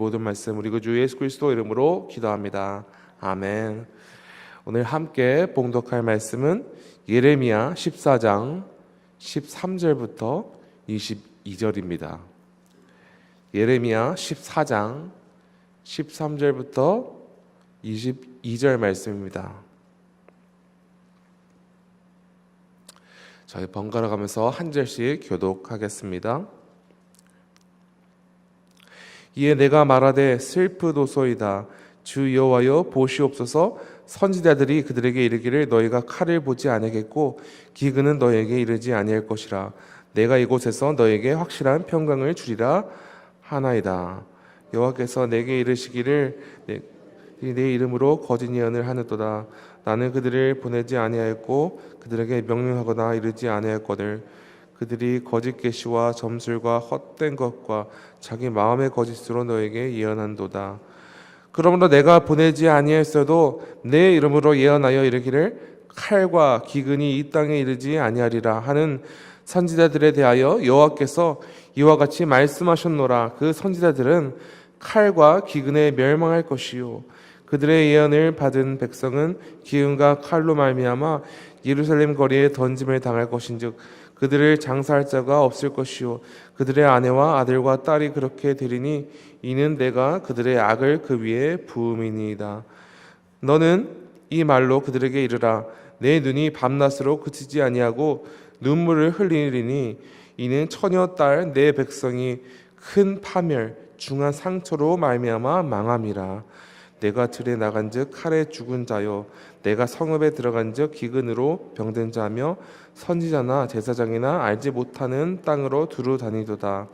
모든 말씀 우리 주 예수 그리스도 이름으로 기도합니다. 아멘. 오늘 함께 봉독할 말씀은 예레미야 14장 13절부터 22절입니다. 예레미야 14장 13절부터 22절 말씀입니다. 저희 번갈아 가면서 한 절씩 교독하겠습니다. 이에 내가 말하되 슬프도소이다. 주 여호와여 보시옵소서. 선지자들이 그들에게 이르기를 너희가 칼을 보지 아니하겠고 기근은 너희에게 이르지 아니할 것이라. 내가 이곳에서 너희에게 확실한 평강을 주리라 하나이다. 여호와께서 내게 이르시기를 내 이름으로 거짓 예언을 하는도다. 나는 그들을 보내지 아니하였고 그들에게 명령하거나 이르지 아니하였거늘. 그들이 거짓 계시와 점술과 헛된 것과 자기 마음의 거짓으로 너에게 예언한도다. 그러므로 내가 보내지 아니했어도 내 이름으로 예언하여 이르기를 칼과 기근이 이 땅에 이르지 아니하리라 하는 선지자들에 대하여 여호와께서 이와 같이 말씀하셨노라. 그 선지자들은 칼과 기근에 멸망할 것이요 그들의 예언을 받은 백성은 기근과 칼로 말미암아 예루살렘 거리에 던짐을 당할 것인즉 그들을 장사할 자가 없을 것이요 그들의 아내와 아들과 딸이 그렇게 되리니 이는 내가 그들의 악을 그 위에 부음이니이다. 너는 이 말로 그들에게 이르라. 내 눈이 밤낮으로 그치지 아니하고 눈물을 흘리리니 이는 처녀 딸 내 백성이 큰 파멸 중한 상처로 말미암아 망함이라. 내가 들에 나간즉 칼에 죽은 자요 내가 성읍에 들어간즉 기근으로 병든 자며 선지자나 제사장이나 알지 못하는 땅으로 두루 다니도다.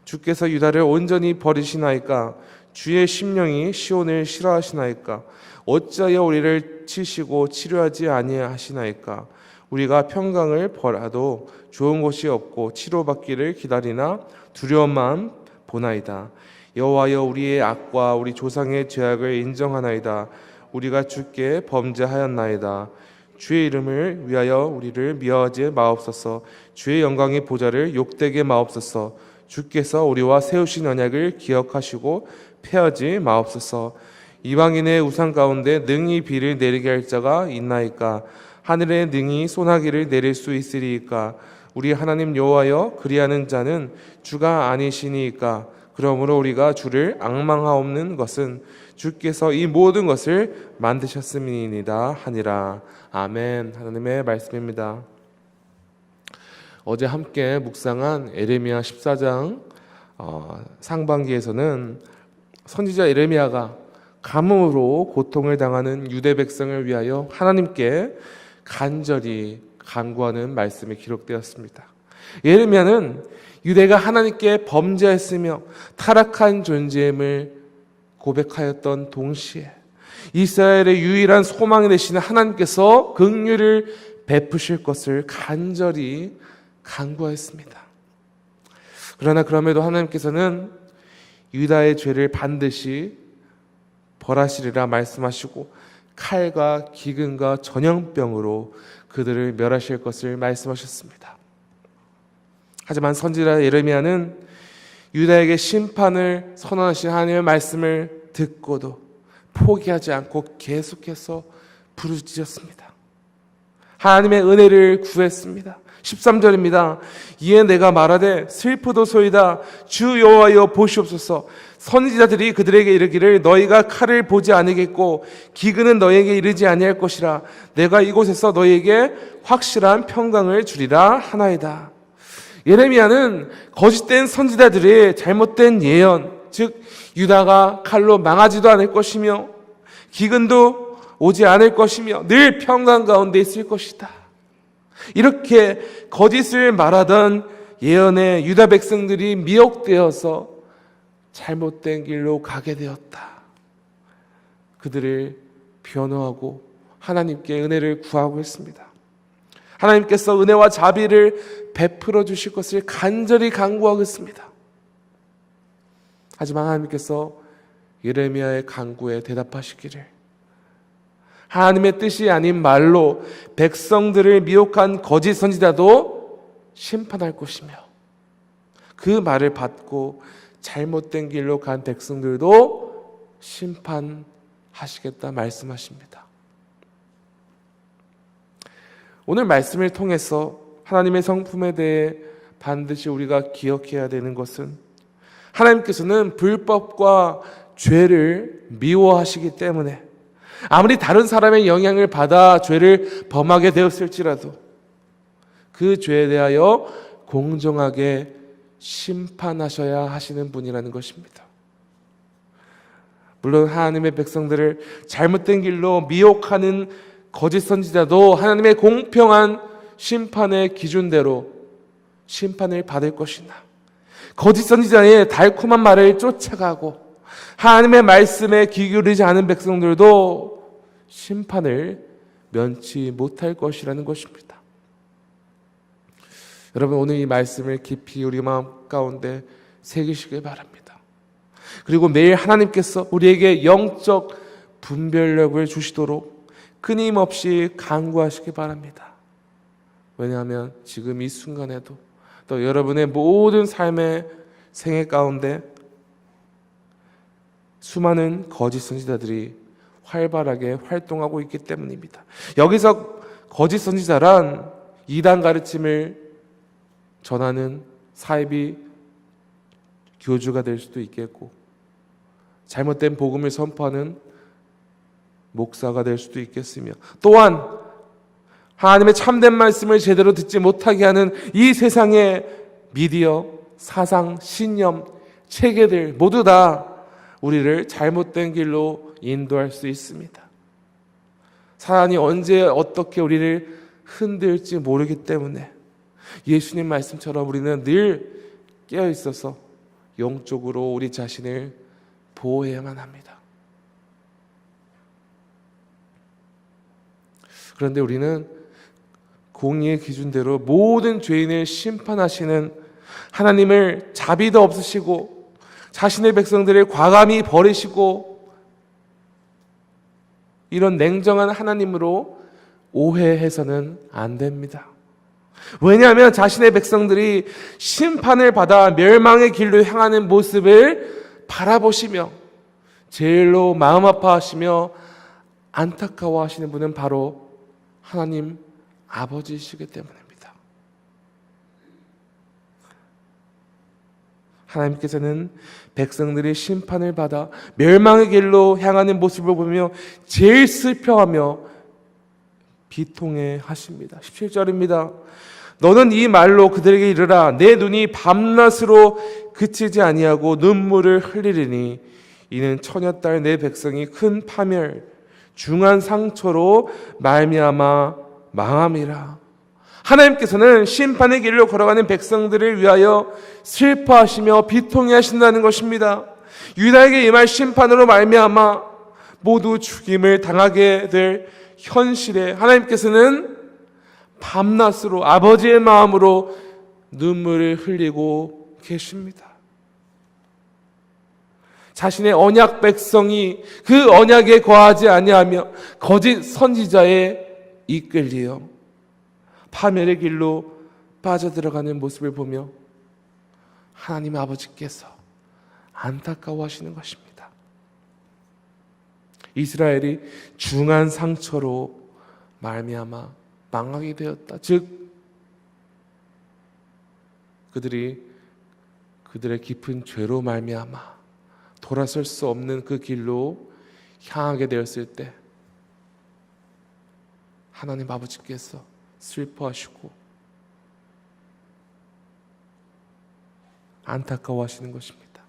주께서 유다를 온전히 버리시나이까? 주의 심령이 시온을 싫어하시나이까? 어찌하여 우리를 치시고 치료하지 아니하시나이까? 우리가 평강을 벌하도 좋은 곳이 없고 치료받기를 기다리나 두려움만 보나이다. 여호와여 우리의 악과 우리 조상의 죄악을 인정하나이다. 우리가 주께 범죄하였나이다. 주의 이름을 위하여 우리를 미워하지 마옵소서. 주의 영광의 보좌를 욕되게 마옵소서. 주께서 우리와 세우신 언약을 기억하시고 패하지 마옵소서. 이방인의 우상 가운데 능히 비를 내리게 할 자가 있나이까? 하늘에 능히 소나기를 내릴 수 있으리이까? 우리 하나님 여호와여 그리하는 자는 주가 아니시니이까? 그러므로 우리가 주를 앙망하옵는 것은 주께서 이 모든 것을 만드셨음이니이다 하니라. 아멘. 하나님의 말씀입니다. 어제 함께 묵상한 예레미야 14장 상반기에서는 선지자 예레미야가 가뭄으로 고통을 당하는 유대 백성을 위하여 하나님께 간절히 간구하는 말씀이 기록되었습니다. 예레미야는 유대가 하나님께 범죄했으며 타락한 존재임을 고백하였던 동시에 이스라엘의 유일한 소망이 되시는 하나님께서 긍휼을 베푸실 것을 간절히 간구하였습니다. 그러나 그럼에도 하나님께서는 유다의 죄를 반드시 벌하시리라 말씀하시고 칼과 기근과 전염병으로 그들을 멸하실 것을 말씀하셨습니다. 하지만 선지자 예레미야는 유다에게 심판을 선언하신 하나님의 말씀을 듣고도 포기하지 않고 계속해서 부르짖었습니다. 하나님의 은혜를 구했습니다. 13절입니다. 이에 내가 말하되 슬프도소이다. 주 여호와여 보시옵소서. 선지자들이 그들에게 이르기를 너희가 칼을 보지 아니겠고 기근은 너희에게 이르지 아니할 것이라. 내가 이곳에서 너희에게 확실한 평강을 주리라 하나이다. 예레미야는 거짓된 선지자들의 잘못된 예언, 즉 유다가 칼로 망하지도 않을 것이며 기근도 오지 않을 것이며 늘 평강 가운데 있을 것이다. 이렇게 거짓을 말하던 예언에 유다 백성들이 미혹되어서 잘못된 길로 가게 되었다. 그들을 변호하고 하나님께 은혜를 구하고 있습니다. 하나님께서 은혜와 자비를 베풀어 주실 것을 간절히 간구하고 있습니다. 하지만 하나님께서 예레미야의 간구에 대답하시기를 하나님의 뜻이 아닌 말로 백성들을 미혹한 거짓 선지자도 심판할 것이며 그 말을 받고 잘못된 길로 간 백성들도 심판하시겠다 말씀하십니다. 오늘 말씀을 통해서 하나님의 성품에 대해 반드시 우리가 기억해야 되는 것은, 하나님께서는 불법과 죄를 미워하시기 때문에 아무리 다른 사람의 영향을 받아 죄를 범하게 되었을지라도 그 죄에 대하여 공정하게 심판하셔야 하시는 분이라는 것입니다. 물론 하나님의 백성들을 잘못된 길로 미혹하는 거짓 선지자도 하나님의 공평한 심판의 기준대로 심판을 받을 것이나, 거짓 선지자의 달콤한 말을 쫓아가고 하나님의 말씀에 귀 기울이지 않은 백성들도 심판을 면치 못할 것이라는 것입니다. 여러분, 오늘 이 말씀을 깊이 우리 마음 가운데 새기시길 바랍니다. 그리고 매일 하나님께서 우리에게 영적 분별력을 주시도록 끊임없이 간구하시기 바랍니다. 왜냐하면 지금 이 순간에도 또 여러분의 모든 삶의 생애 가운데 수많은 거짓 선지자들이 활발하게 활동하고 있기 때문입니다. 여기서 거짓 선지자란 이단 가르침을 전하는 사이비 교주가 될 수도 있겠고, 잘못된 복음을 선포하는 목사가 될 수도 있겠으며, 또한 하나님의 참된 말씀을 제대로 듣지 못하게 하는 이 세상의 미디어, 사상, 신념, 체계들 모두 다 우리를 잘못된 길로 인도할 수 있습니다. 사단이 언제 어떻게 우리를 흔들지 모르기 때문에 예수님 말씀처럼 우리는 늘 깨어 있어서 영적으로 우리 자신을 보호해야만 합니다. 그런데 우리는 공의의 기준대로 모든 죄인을 심판하시는 하나님을 자비도 없으시고 자신의 백성들을 과감히 버리시고 이런 냉정한 하나님으로 오해해서는 안 됩니다. 왜냐하면 자신의 백성들이 심판을 받아 멸망의 길로 향하는 모습을 바라보시며 제일로 마음 아파하시며 안타까워하시는 분은 바로 하나님 아버지이시기 때문입니다. 하나님께서는 백성들이 심판을 받아 멸망의 길로 향하는 모습을 보며 제일 슬퍼하며 비통해 하십니다. 17절입니다. 너는 이 말로 그들에게 이르라. 내 눈이 밤낮으로 그치지 아니하고 눈물을 흘리리니 이는 처녀딸 내 백성이 큰 파멸 중한 상처로 말미암아 망함이라. 하나님께서는 심판의 길로 걸어가는 백성들을 위하여 슬퍼하시며 비통해 하신다는 것입니다. 유다에게 임할 심판으로 말미암아 모두 죽임을 당하게 될 현실에 하나님께서는 밤낮으로 아버지의 마음으로 눈물을 흘리고 계십니다. 자신의 언약 백성이 그 언약에 거하지 아니하며 거짓 선지자에 이끌리어 파멸의 길로 빠져들어가는 모습을 보며 하나님 아버지께서 안타까워하시는 것입니다. 이스라엘이 중한 상처로 말미암아 망하게 되었다. 즉 그들이 그들의 깊은 죄로 말미암아 돌아설 수 없는 그 길로 향하게 되었을 때 하나님 아버지께서 슬퍼하시고 안타까워하시는 것입니다.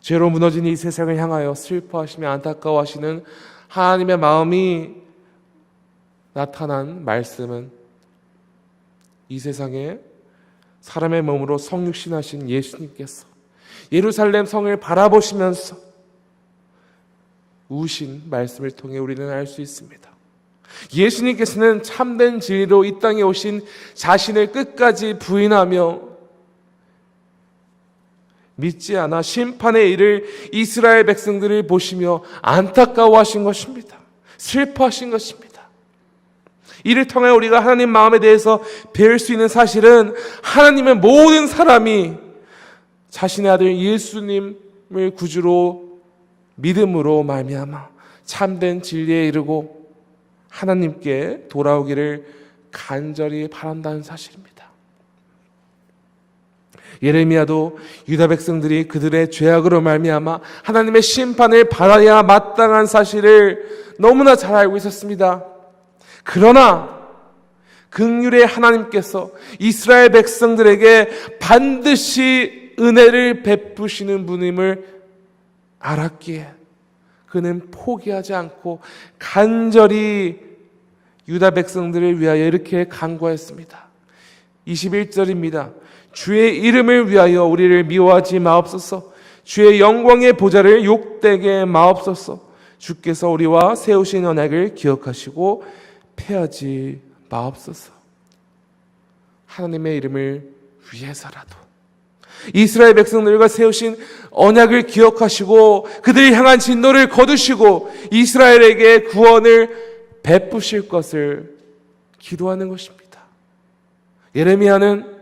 죄로 무너진 이 세상을 향하여 슬퍼하시며 안타까워하시는 하나님의 마음이 나타난 말씀은 이 세상에 사람의 몸으로 성육신하신 예수님께서 예루살렘 성을 바라보시면서 우신 말씀을 통해 우리는 알 수 있습니다. 예수님께서는 참된 진리로 이 땅에 오신 자신을 끝까지 부인하며 믿지 않아 심판의 일을 이스라엘 백성들을 보시며 안타까워하신 것입니다. 슬퍼하신 것입니다. 이를 통해 우리가 하나님 마음에 대해서 배울 수 있는 사실은 하나님의 모든 사람이 자신의 아들 예수님을 구주로 믿음으로 말미암아 참된 진리에 이르고 하나님께 돌아오기를 간절히 바란다는 사실입니다. 예레미야도 유다 백성들이 그들의 죄악으로 말미암아 하나님의 심판을 받아야 마땅한 사실을 너무나 잘 알고 있었습니다. 그러나 긍휼의 하나님께서 이스라엘 백성들에게 반드시 은혜를 베푸시는 분임을 알았기에 그는 포기하지 않고 간절히 유다 백성들을 위하여 이렇게 간구했습니다. 21절입니다. 주의 이름을 위하여 우리를 미워하지 마옵소서. 주의 영광의 보좌를 욕되게 마옵소서. 주께서 우리와 세우신 언약을 기억하시고 패하지 마옵소서. 하나님의 이름을 위해서라도 이스라엘 백성들과 세우신 언약을 기억하시고 그들을 향한 진노를 거두시고 이스라엘에게 구원을 베푸실 것을 기도하는 것입니다. 예레미야는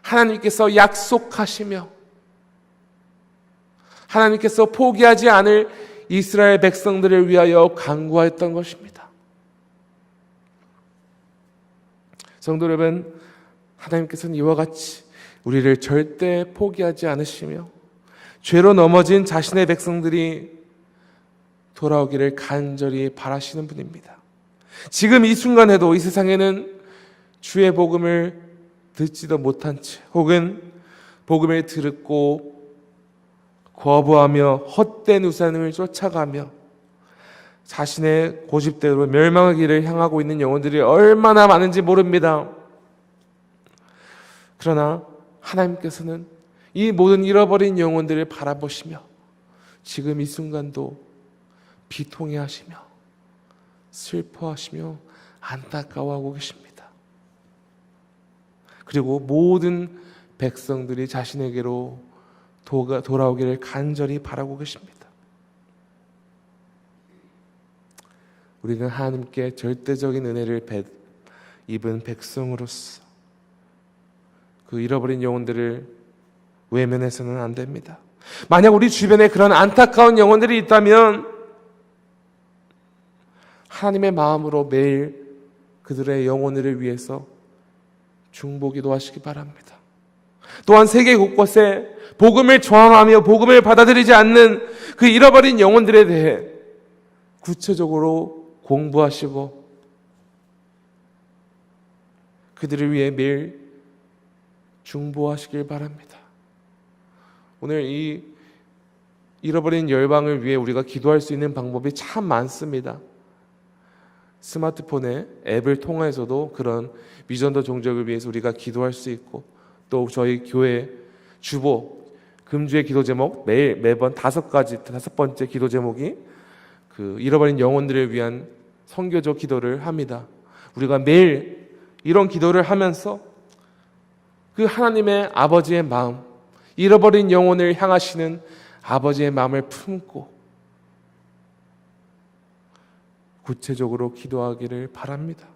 하나님께서 약속하시며 하나님께서 포기하지 않을 이스라엘 백성들을 위하여 간구하였던 것입니다. 성도 여러분, 하나님께서는 이와 같이 우리를 절대 포기하지 않으시며 죄로 넘어진 자신의 백성들이 돌아오기를 간절히 바라시는 분입니다. 지금 이 순간에도 이 세상에는 주의 복음을 듣지도 못한 채 혹은 복음을 듣고 거부하며 헛된 우상을 쫓아가며 자신의 고집대로 멸망의 길을 향하고 있는 영혼들이 얼마나 많은지 모릅니다. 그러나 하나님께서는 이 모든 잃어버린 영혼들을 바라보시며 지금 이 순간도 비통해하시며 슬퍼하시며 안타까워하고 계십니다. 그리고 모든 백성들이 자신에게로 돌아오기를 간절히 바라고 계십니다. 우리는 하나님께 절대적인 은혜를 입은 백성으로서 그 잃어버린 영혼들을 외면해서는 안 됩니다. 만약 우리 주변에 그런 안타까운 영혼들이 있다면 하나님의 마음으로 매일 그들의 영혼을 위해서 중보기도 하시기 바랍니다. 또한 세계 곳곳에 복음을 저항하며 복음을 받아들이지 않는 그 잃어버린 영혼들에 대해 구체적으로 공부하시고 그들을 위해 매일 중보하시길 바랍니다. 오늘 이 잃어버린 열방을 위해 우리가 기도할 수 있는 방법이 참 많습니다. 스마트폰의 앱을 통해서도 그런 위전도 종족을 위해서 우리가 기도할 수 있고 또 저희 교회 주보 금주의 기도 제목 매번 다섯 번째 기도 제목이 그 잃어버린 영혼들을 위한 선교적 기도를 합니다. 우리가 매일 이런 기도를 하면서 그 하나님의 아버지의 마음, 잃어버린 영혼을 향하시는 아버지의 마음을 품고 구체적으로 기도하기를 바랍니다.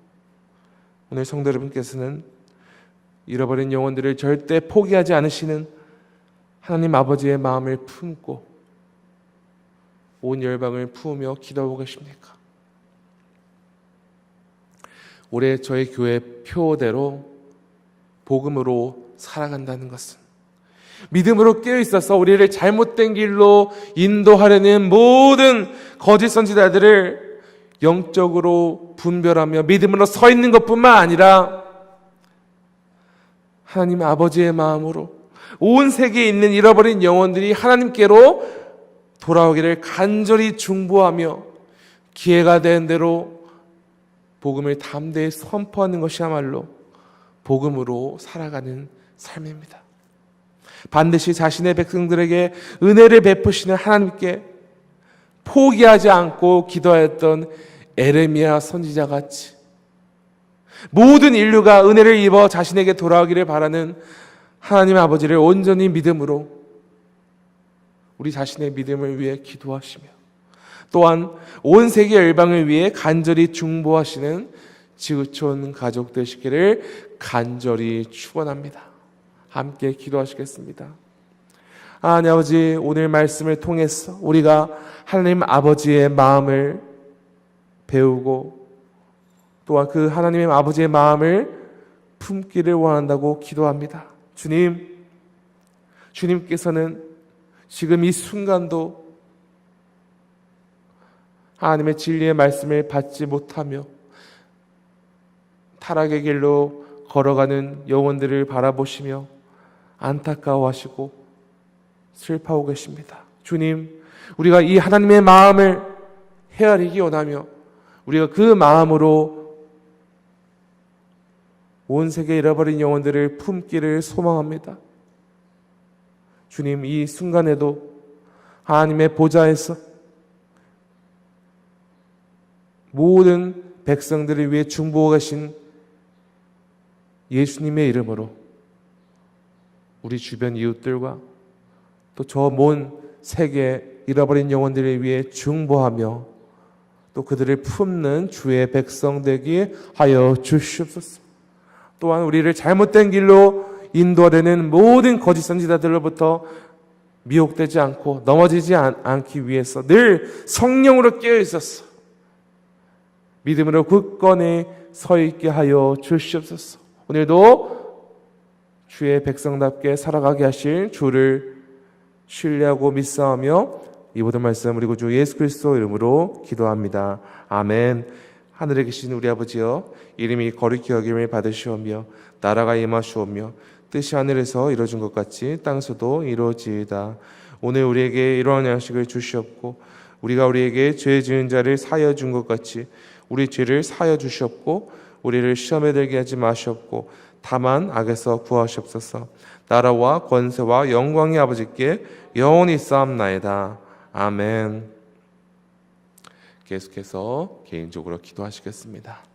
오늘 성도 여러분께서는 잃어버린 영혼들을 절대 포기하지 않으시는 하나님 아버지의 마음을 품고 온 열방을 품으며 기도하고 계십니까? 올해 저희 교회 표대로 복음으로 살아간다는 것은 믿음으로 깨어있어서 우리를 잘못된 길로 인도하려는 모든 거짓 선지자들을 영적으로 분별하며 믿음으로 서 있는 것뿐만 아니라 하나님 아버지의 마음으로 온 세계에 있는 잃어버린 영혼들이 하나님께로 돌아오기를 간절히 중보하며 기회가 된 대로 복음을 담대히 선포하는 것이야말로 복음으로 살아가는 삶입니다. 반드시 자신의 백성들에게 은혜를 베푸시는 하나님께 포기하지 않고 기도하였던 에레미야 선지자같이 모든 인류가 은혜를 입어 자신에게 돌아오기를 바라는 하나님 아버지를 온전히 믿음으로 우리 자신의 믿음을 위해 기도하시며 또한 온 세계 열방을 위해 간절히 중보하시는 지구촌 가족 되시기를 간절히 축원합니다. 함께 기도하시겠습니다. 하나님 아버지, 오늘 말씀을 통해서 우리가 하나님 아버지의 마음을 배우고 또한 그 하나님의 아버지의 마음을 품기를 원한다고 기도합니다. 주님께서는 지금 이 순간도 하나님의 진리의 말씀을 받지 못하며 타락의 길로 걸어가는 영혼들을 바라보시며 안타까워하시고 슬퍼하고 계십니다. 주님, 우리가 이 하나님의 마음을 헤아리기 원하며 우리가 그 마음으로 온 세계 잃어버린 영혼들을 품기를 소망합니다. 주님, 이 순간에도 하나님의 보좌에서 모든 백성들을 위해 중보하고 계신 예수님의 이름으로 우리 주변 이웃들과 또 저 먼 세계 잃어버린 영혼들을 위해 중보하며 또 그들을 품는 주의 백성 되게 하여 주시옵소서. 또한 우리를 잘못된 길로 인도하려는 모든 거짓 선지자들로부터 미혹되지 않고 넘어지지 않기 위해서 늘 성령으로 깨어 있었어 믿음으로 굳건히 서 있게 하여 주시옵소서. 오늘도 주의 백성답게 살아가게 하실 주를 신뢰하고 믿사오며 이 모든 말씀 우리 구주 예수 그리스도 이름으로 기도합니다. 아멘. 하늘에 계신 우리 아버지여, 이름이 거룩히 여김을 받으시오며 나라가 임하시오며 뜻이 하늘에서 이루어진 것 같이 땅에서도 이루어지이다. 오늘 우리에게 이러한 양식을 주시옵고 우리가 우리에게 죄 지은 자를 사하여 준 것 같이 우리 죄를 사하여 주시옵고 우리를 시험에 들게 하지 마시옵고 다만 악에서 구하시옵소서. 나라와 권세와 영광이 아버지께 영원히 쌓옵나이다. 아멘. 계속해서 개인적으로 기도하시겠습니다.